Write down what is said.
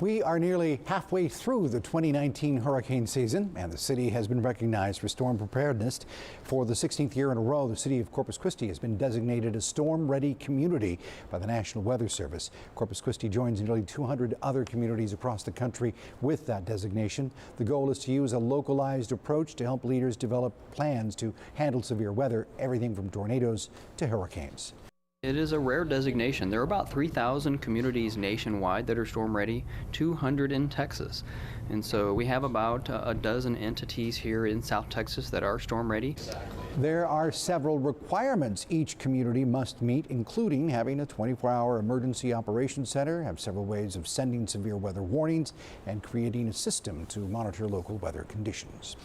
We are nearly halfway through the 2019 hurricane season, and the city has been recognized for storm preparedness. For the 16th year in a row, the City of Corpus Christi has been designated a storm-ready community by the National Weather Service. Corpus Christi joins nearly 200 other communities across the country with that designation. The goal is to use a localized approach to help leaders develop plans to handle severe weather, everything from tornadoes to hurricanes. It is a rare designation. There are about 3,000 communities nationwide that are storm ready, 200 in Texas. And so we have about a dozen entities here in South Texas that are storm ready. There are several requirements each community must meet, including having a 24-hour emergency operations center, have several ways of sending severe weather warnings, and creating a system to monitor local weather conditions.